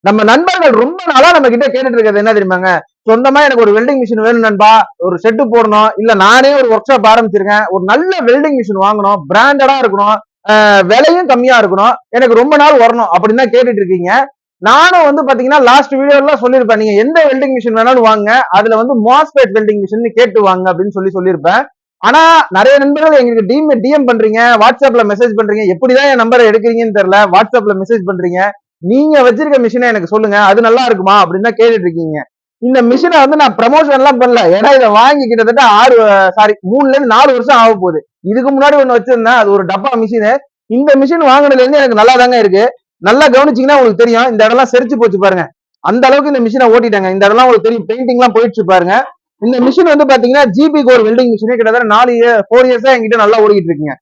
நம்ம நண்பர்கள் ரொம்ப நாளா நம்ம கிட்ட கேட்டுட்டு இருக்கிறது என்ன தெரியுமாங்க, சொந்தமா எனக்கு ஒரு வெல்டிங் மிஷின் வேணும் நண்பா, ஒரு செட்டு போடணும், இல்ல நானே ஒரு ஒர்க் ஷாப் ஆரம்பிச்சிருக்கேன், ஒரு நல்ல வெல்டிங் மிஷின் வாங்கணும், பிராண்டடா இருக்கணும், விலையும் கம்மியா இருக்கணும், எனக்கு ரொம்ப நாள் வரணும் அப்படின்னு தான் கேட்டுட்டு இருக்கீங்க. நானும் வந்து பாத்தீங்கன்னா லாஸ்ட் வீடியோல சொல்லியிருப்பேன், நீங்க எந்த வெல்டிங் மிஷின் வேணாலும் வாங்க, அதுல வந்து மாஸ்பெட் வெல்டிங் மிஷின் கேட்டு வாங்க அப்படின்னு சொல்லியிருப்பேன். ஆனா நிறைய நண்பர்கள் எங்களுக்கு டிஎம் பண்றீங்க, வாட்ஸ்அப்ல மெசேஜ் பண்றீங்க, எப்படிதான் என் நம்பரை எடுக்கிறீங்கன்னு தெரியல, வாட்ஸ்அப்ல மெசேஜ் பண்றீங்க, நீங்க வச்சிருக்க மிஷினை எனக்கு சொல்லுங்க, அது நல்லா இருக்குமா அப்படின்னு தான் கேட்டுட்டு இருக்கீங்க. இந்த மிஷினை வந்து நான் ப்ரமோஷன் எல்லாம் பண்ணல, ஏன்னா இதை வாங்கி கிட்டத்தட்ட 3ல இருந்து 4 வருஷம் ஆக போகுது. இதுக்கு முன்னாடி ஒண்ணு வச்சிருந்தேன், அது ஒரு டப்பா மிஷின். இந்த மிஷின் வாங்கினதுல இருந்து எனக்கு நல்லா தாங்க இருக்கு. நல்லா கவனிச்சீங்கன்னா உங்களுக்கு தெரியும், இந்த இடம்லாம் செரிச்சு போச்சு பாருங்க, அந்த அளவுக்கு இந்த மிஷினை ஓட்டிட்டாங்க. இந்த இடம்லாம் உங்களுக்கு தெரியும், பெயிண்டிங் எல்லாம் போயிடுச்சு பாருங்க. இந்த மிஷின் வந்து பாத்தீங்கன்னா ஜிபி கோர் வெல்டிங் மிஷினே கிட்டத்தட்ட 4 இயர்ஸா என்கிட்ட நல்லா ஓடிக்கிட்டு இருக்குங்க.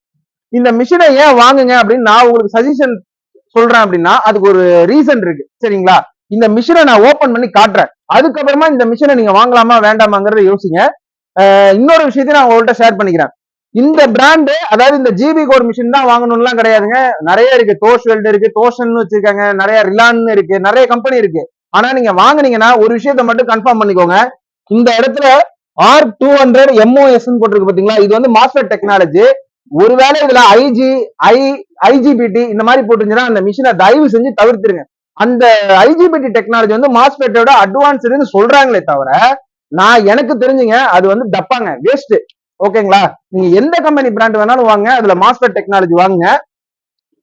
இந்த மிஷினை ஏன் வாங்குங்க அப்படின்னு நான் உங்களுக்கு சஜஷன் சொல்றேன் அப்படின்னா அதுக்கு ஒரு ரீசன் இருக்கு, சரிங்களா? இந்த மிஷினை நான் ஓபன் பண்ணி காட்டுறேன், அதுக்கப்புறமா இந்த மிஷினை நீங்க வாங்கலாமா வேண்டாமாங்கிறத யோசிங்க. இன்னொரு விஷயத்தையும் நான் உங்கள்கிட்ட ஷேர் பண்ணிக்கிறேன். இந்த பிராண்டு, அதாவது இந்த ஜிபி கோர் மிஷின் தான் வாங்கணும்லாம் கிடையாதுங்க. நிறைய இருக்கு, தோஷ் வெல்ட் இருக்கு, தோஷன் வச்சிருக்காங்க, நிறைய ரிலான் இருக்கு, நிறைய கம்பெனி இருக்கு. ஆனா நீங்க வாங்குனீங்கன்னா ஒரு விஷயத்த மட்டும் கன்ஃபார்ம் பண்ணிக்கோங்க, இந்த இடத்துல R200 MOS போட்டிருக்கு பாத்தீங்களா, இது வந்து மாஸ்பெட் டெக்னாலஜி. ஒருவேளை இதுல ஐஜிபிடி இந்த மாதிரி போட்டுருந்துச்சுன்னா அந்த மிஷினை தயவு செஞ்சு தவிர்த்துருங்க. அந்த ஐஜிபிடி டெக்னாலஜி வந்து மாஸ்பெட்டோட அட்வான்ஸ்டுன்னு சொல்றாங்களே தவிர, நான் எனக்கு தெரிஞ்சுங்க அது வந்து தப்பாங்க, வேஸ்ட். ஓகேங்களா? நீங்க எந்த கம்பெனி பிராண்ட் வேணாலும் வாங்க, அதுல மாஸ்பெட் டெக்னாலஜி வாங்குங்க.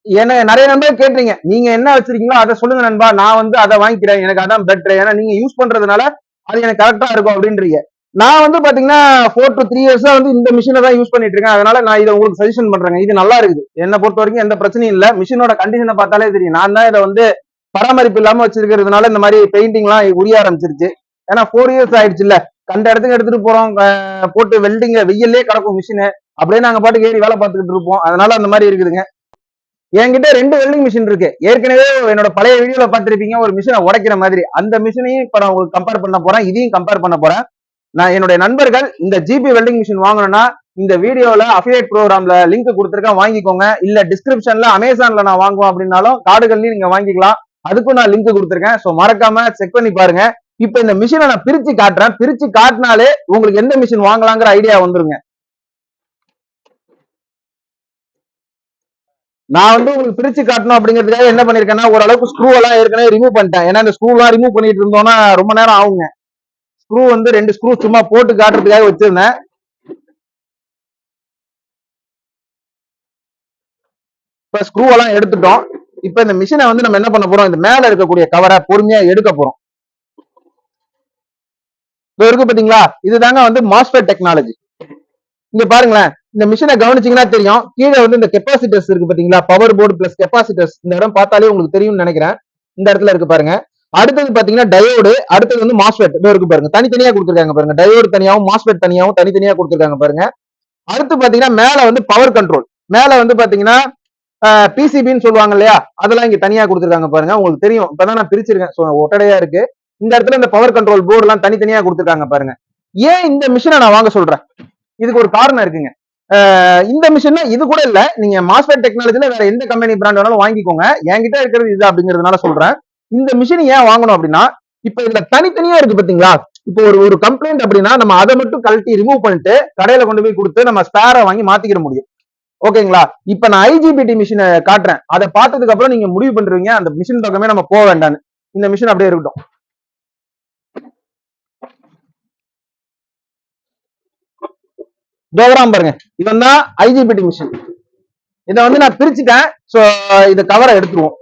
என்ன நிறைய நண்பர் கேட்டீங்க, நீங்க என்ன வச்சிருக்கீங்களோ அதை சொல்லுங்க நண்பா, நான் வந்து அதை வாங்கிக்கிறேன், எனக்கு அதான் பெட்டர், ஏன்னா நீங்க யூஸ் பண்றதுனால அது எனக்கு கரெக்டா இருக்கும் அப்படின்றீங்க. நான் வந்து பாத்தீங்கன்னா 4 to 3 இயர்ஸா வந்து இந்த மிஷினை தான் யூஸ் பண்ணிட்டு இருக்கேன். அதனால நான் இதை உங்களுக்கு சஜஷன் பண்றேங்க. இது நல்லா இருக்குது, என்னை பொறுத்த வரைக்கும் எந்த பிரச்சனையும் இல்லை. மிஷினோட கண்டிஷனை பார்த்தாலே தெரியும், நான் தான் இதை வந்து பராமரிப்பு இல்லாம வச்சிருக்கிறதுனால இந்த மாதிரி பெயிண்டிங் எல்லாம் உரிய ஆரம்பிச்சிருச்சு. ஏன்னா 4 இயர்ஸ் ஆயிடுச்சு இல்ல, கண்ட இடத்துக்கு எடுத்துட்டு போறோம், போட்டு வெல்டிங் வெயிலே கிடக்கும் மிஷின், அப்படியே நாங்க பாட்டுக்கு ஏறி வேலை பார்த்துக்கிட்டு இருப்போம். அதனால அந்த மாதிரி இருக்குதுங்க. என்கிட்ட 2 வெல்டிங் மிஷின் இருக்கு. ஏற்கனவே என்னோட பழைய வீடியோல பார்த்திருப்பீங்க, ஒரு மிஷினை உடைக்கிற மாதிரி. அந்த மிஷினையும் இப்ப நான் உங்களுக்கு கம்பேர் பண்ண போறேன், இதையும் கம்பேர் பண்ண போறேன். நான் என்னுடைய நண்பர்கள் இந்த ஜிபி வெல்டிங் மிஷின் வாங்கணும்னா இந்த வீடியோல அஃபிலியேட் ப்ரோக்ராம்ல லிங்க் கொடுத்துருக்கேன், வாங்கிக்கோங்க. இல்ல டிஸ்கிரிப்ஷன்ல அமேசான்ல நான் வாங்குவோம் அப்படின்னாலும் கார்டுகள்லயும் நீங்க வாங்கிக்கலாம், அதுக்கும் நான் லிங்க் கொடுத்துருக்கேன். ஸோ மறக்காம செக் பண்ணி பாருங்க. இப்ப இந்த மிஷினை நான் பிரிச்சு காட்டுறேன், பிரிச்சு காட்டினாலே உங்களுக்கு எந்த மிஷின் வாங்கலாங்கிற ஐடியா வந்துருங்க. நான் வந்து உங்களுக்கு பிரிச்சு காட்டணும் அப்படிங்கிறதுக்காக என்ன பண்ணிருக்கேன்னா, ஓரளவுக்கு ஸ்க்ரூ எல்லாம் ஏற்கனவே ரிமூவ் பண்ணிட்டேன். ஏன்னா இந்த ஸ்க்ரூ எல்லாம் ரிமூவ் பண்ணிட்டு இருந்தோம்னா ரொம்ப நேரம் ஆகுங்க. ஸ்க்ரூ வந்து 2 ஸ்க்ரூ சும்மா போட்டு காட்டுறதுக்காக வச்சிருந்தேன். இப்ப ஸ்க்ரூ எல்லாம் எடுத்துட்டோம். இப்ப இந்த மிஷினை வந்து நம்ம என்ன பண்ண போறோம், இந்த மேல இருக்கக்கூடிய கவரை பொறுமையா எடுக்க போறோம். இருக்கு பாத்தீங்களா, இதுதாங்க வந்து மாஸ்பெட் டெக்னாலஜி. இங்க பாருங்களேன், இந்த மிஷினை கவனிச்சீங்கன்னா தெரியும், கீழே வந்து இந்த கெப்பாசிட்டர்ஸ் இருக்கு பாத்தீங்களா, பவர் போர்டு பிளஸ் கெப்பாசிட்டர்ஸ். இந்த இடம் பார்த்தாலே உங்களுக்கு தெரியும்னு நினைக்கிறேன், இந்த இடத்துல இருக்கு பாருங்க. அடுத்தது பாத்தீங்கன்னா டயோடு, அடுத்தது வந்து மாஸ்பெட் இருக்கு பாருங்க, தனித்தனியா கொடுத்துருக்காங்க பாருங்க. டயோடு தனியாவும் மாஸ்பெட் தனியாவும் தனித்தனியா கொடுத்துருக்காங்க பாருங்க. அடுத்து பாத்தீங்கன்னா மேல வந்து பவர் கண்ட்ரோல், மேல வந்து பாத்தீங்கன்னா பிசிபின்னு சொல்லுவாங்க இல்லையா, அதெல்லாம் இங்க தனியா கொடுத்துருக்காங்க பாருங்க. உங்களுக்கு தெரியும், இப்பதான் நான் பிரிச்சிருக்கேன், ஒட்டடையா இருக்கு. இந்த இடத்துல இந்த பவர் கண்ட்ரோல் போர்டு எல்லாம் தனித்தனியா கொடுத்துருக்காங்க பாருங்க. ஏன் இந்த மிஷினை நான் வாங்க சொல்றேன், இதுக்கு ஒரு காரணம் இருக்குங்க. இந்த மிஷின் இது கூட இல்ல, நீங்க மாஸ்பெட் டெக்னாலஜில வேற எந்த கம்பெனி பிராண்ட் வேணாலும் வாங்கிக்கோங்க, என்கிட்ட இருக்கிறது இது அப்படிங்கிறதுனால சொல்றேன். இந்த மிஷின் ஏன் வாங்கணும் அப்படின்னா, இப்ப இதுல தனித்தனியா இருக்கு பாத்தீங்களா, இப்போ ஒரு கம்ப்ளைண்ட் அப்படின்னா நம்ம அதை மட்டும் கழட்டி ரிமூவ் பண்ணிட்டு கடையில கொண்டு போய் கொடுத்து நம்ம ஸ்பேரை வாங்கி மாத்திக்கிற முடியும். ஓகேங்களா? இப்ப நான் ஐஜிபிடி மிஷினை காட்டுறேன், அதை பார்த்ததுக்கு அப்புறம் நீங்க முடிவு பண்றீங்க அந்த மிஷின் பக்கமே நம்ம போக வேண்டாம்னு. இந்த மிஷின் அப்படியே இருக்கட்டும். பாருங்க, இவன் தான் ஐஜிபிடி மிஷின். இதை வந்து நான் பிரிச்சுட்டேன், சோ இதை கவரை எடுத்துருவோம்.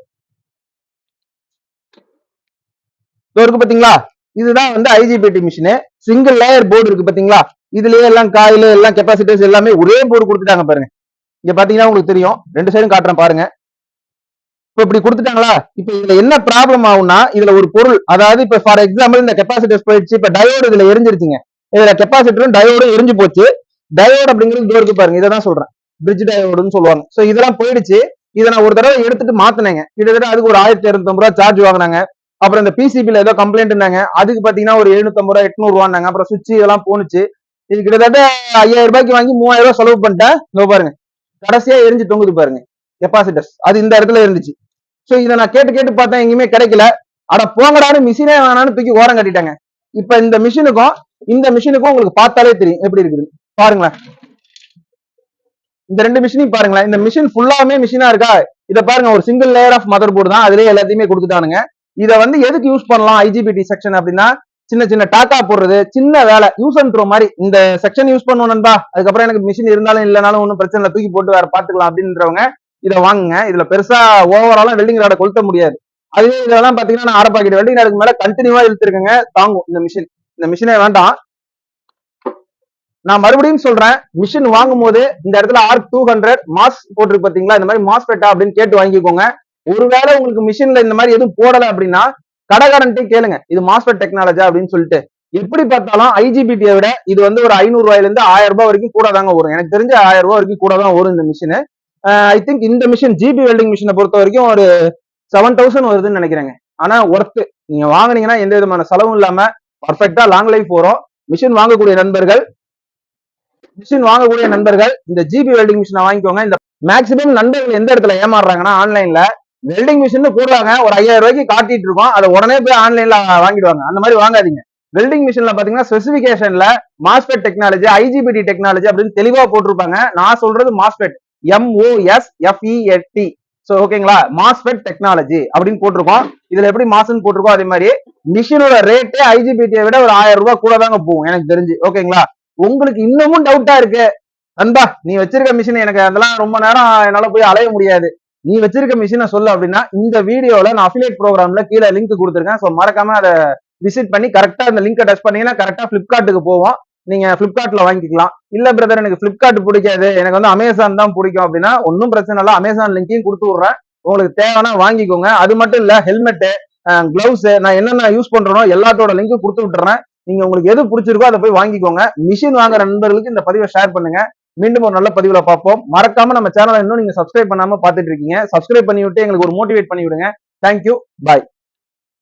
இருக்கு பாத்தீங்களா, இதுதான் வந்து IGBT machine. Single layer board இருக்கு பாத்தீங்களா, இதுலயே எல்லாம் காயில எல்லாம் கெப்பாசிட்டர்ஸ் எல்லாமே ஒரே போர்டு கொடுத்துட்டாங்க பாருங்க. இங்க பாத்தீங்கன்னா உங்களுக்கு தெரியும், 2 சைடும் காட்டுறேன் பாருங்க. இப்ப இப்படி கொடுத்துட்டாங்களா, இப்ப இதுல என்ன ப்ராப்ளம் ஆகும்னா, இதுல ஒரு பொருள், அதாவது இப்ப ஃபார் எக்ஸாம்பிள் இந்த கெப்பாசிட்டர்ஸ் போயிடுச்சு, இப்ப டயோடு இதுல எரிஞ்சிருச்சுங்க, இதுல கெப்பாசிட்டரும் டயோடும் எரிஞ்சு போச்சு. டயோடு அப்படிங்கிறது இருக்கு பாருங்க, இதான் சொல்றேன், பிரிட்ஜ் டயோடுன்னு சொல்லுவாங்க. சோ இதெல்லாம் போயிடுச்சு. இதை நான் ஒரு தடவை எடுத்துட்டு மாத்தினேங்க, கிட்டத்தட்ட அதுக்கு ஒரு 1250 ரூபாய் சார்ஜ் வாங்கினாங்க. அப்புறம் இந்த பிசிபில ஏதோ கம்ப்ளைண்ட் இருந்தாங்க, அதுக்கு பாத்தீங்கன்னா ஒரு 750 ரூபாய் 800 ரூபாங்க. அப்புறம் சுவிட்ச் இதெல்லாம் போனுச்சு. இது கிட்டத்தட்ட 5000 ரூபாய்க்கு வாங்கி 3000 ரூபாய் செலவு பண்ணிட்டேன். இதோ பாருங்க, கடைசியா எரிஞ்சு தொங்குது பாருங்க கெப்பாசிட்டர்ஸ், அது இந்த இடத்துல இருந்துச்சு. சோ இதை நான் கேட்டு பார்த்தேன், எங்கேயுமே கிடைக்கல. அட போங்கடான்னு மிஷினே வேணான்னு தூக்கி ஓரம் கட்டிட்டாங்க. இப்ப இந்த மிஷினுக்கும் உங்களுக்கு பார்த்தாலே தெரியும் எப்படி இருக்குது பாருங்களேன். இந்த 2 மிஷினையும் பாருங்களேன். இந்த மிஷின் ஃபுல்லாமே மிஷினா இருக்கா? இதை பாருங்க, ஒரு single layer of motherboard தான், அதுலயே எல்லாத்தையுமே கொடுத்துட்டானுங்க. இதை வந்து எதுக்கு யூஸ் பண்ணலாம் ஐஜிபிடி செக்ஷன் அப்படின்னா, சின்ன சின்ன டாட்டா போடுறது, சின்ன வேலை, யூஸ் அண்ட் த்ரோ மாதிரி. இந்த செக்ஷன் யூஸ் பண்ணுவோம்டா, அதுக்கப்புறம் எனக்கு மிஷின் இருந்தாலும் இல்லைனாலும் ஒன்றும் பிரச்சனை இல்லை, தூக்கி போட்டு வேற பாத்துக்கலாம் அப்படின்றவங்க இதை வாங்குங்க. இதுல பெருசா ஓவராலும் வெல்டிங் ராட கொளுத்த முடியாது. அதுவே இதெல்லாம் பாத்தீங்கன்னா நான் 1/2 பாக்கெட் வெல்டிங் ராடுக்கு மேல கண்டினியூவா இழுத்துருக்கேங்க, தாங்கும் இந்த மிஷின். இந்த மிஷினே வேண்டாம். நான் மறுபடியும் சொல்றேன், மிஷின் வாங்கும் போது இந்த இடத்துல R200 மாஸ் போட்டிருக்கு பாத்தீங்களா, இந்த மாதிரி மாஸ்பெட்டா அப்படின்னு கேட்டு வாங்கிக்கோங்க. ஒருவேளை உங்களுக்கு மிஷின்ல இந்த மாதிரி எதுவும் போடல அப்படின்னா கடைக்காரன்ட்டே கேளுங்க, இது மாஸ்பெட் டெக்னாலஜி அப்படின்னு சொல்லிட்டு. எப்படி பார்த்தாலும் ஐஜிபிடியை விட இது வந்து ஒரு 500 ரூபாயில இருந்து 1000 ரூபாய் வரைக்கும் கூட தாங்க வரும். எனக்கு தெரிஞ்ச 1000 ரூபாய் வரைக்கும் கூட தான் வரும் இந்த மிஷின். ஐ திங்க் இந்த மிஷின் ஜிபி வெல்டிங் மிஷினை பொறுத்த வரைக்கும் ஒரு 7000 வருதுன்னு நினைக்கிறேங்க. ஆனா ஒர்த்து, நீங்க வாங்கினீங்கன்னா எந்த விதமான செலவும் இல்லாம பர்ஃபெக்டா லாங் லைஃப் வரும். மிஷின் வாங்கக்கூடிய நண்பர்கள் இந்த ஜிபி வெல்டிங் மிஷினை வாங்கிக்கோங்க. இந்த மேக்சிமம் நண்பர்கள் எந்த இடத்துல ஏமாறுறாங்கன்னா, ஆன்லைன்ல வெல்டிங் மிஷின் போடுறாங்க, ஒரு 5000 ரூபாய்க்கு காட்டிட்டு இருக்கோம், அதை உடனே போய் ஆன்லைன்ல வாங்கிடுவாங்க. அந்த மாதிரி வாங்காதீங்க. வெல்டிங் மிஷின்ல பாத்தீங்கன்னா ஸ்பெசிபிகேஷன்ல மாஸ்பெட் டெக்னாலஜி, ஐஜிபிடி டெக்னாலஜி அப்படின்னு தெளிவா போட்டிருப்பாங்க. நான் சொல்றது மாஸ்பெட், MOSFET. சோ ஓகேங்களா, மாஸ்பெட் டெக்னாலஜி அப்படின்னு போட்டிருக்கோம். இதுல எப்படி மாஸ்ன்னு போட்டிருக்கோம் அதே மாதிரி மிஷினோட ரேட்டு ஐஜிபிடியை விட ஒரு 1000 ரூபாய் கூட தாங்க போகும் எனக்கு தெரிஞ்சு. ஓகேங்களா, உங்களுக்கு இன்னமும் டவுட்டா இருக்கு நண்பா, நீ வச்சிருக்க மிஷின் எனக்கு அதெல்லாம் ரொம்ப நேரம் என்னால போய் அலைய முடியாது, நீ வச்சிருக்க மிஷினை சொல்லு அப்படின்னா, இந்த வீடியோல நான் அஃபிலியேட் ப்ரோக்ராம்ல கீழே லிங்க் கொடுத்துருக்கேன். ஸோ மறக்காம அதை விசிட் பண்ணி கரெக்டா அந்த லிங்கை டச் பண்ணீங்கன்னா கரெக்டா பிளிப்கார்ட்டுக்கு போவோம். நீங்க பிளிப்கார்ட்ல வாங்கிக்கலாம். இல்ல பிரதர் எனக்கு பிளிப்கார்ட் பிடிக்காது, எனக்கு வந்து அமேசான் தான் பிடிக்கும் அப்படின்னா ஒன்னும் பிரச்சனை இல்லை, அமேசான் லிங்கையும் கொடுத்து விடுறேன், உங்களுக்கு தேவைன்னா வாங்கிக்கோங்க. அது மட்டும் இல்ல, ஹெல்மெட்டு, கிளவுஸ், நான் என்னென்ன யூஸ் பண்றேனோ எல்லாத்தோட லிங்க்கும் கொடுத்து விட்டுறேன். நீங்க உங்களுக்கு எது பிடிச்சிருக்கோ அதை போய் வாங்கிக்கோங்க. மிஷின் வாங்குற நண்பர்களுக்கு இந்த பதிவை ஷேர் பண்ணுங்க. மீண்டும் ஒரு நல்ல பதிவுல பார்ப்போம். மறக்காம நம்ம சேனலை இன்னும் நீங்க சப்ஸ்கிரைப் பண்ணாம பாத்துட்டு இருக்கீங்க, சப்ஸ்கிரைப் பண்ணி விட்டு எங்களுக்கு ஒரு மோட்டிவேட் பண்ணி விடுங்க. தேங்க்யூ, பாய்.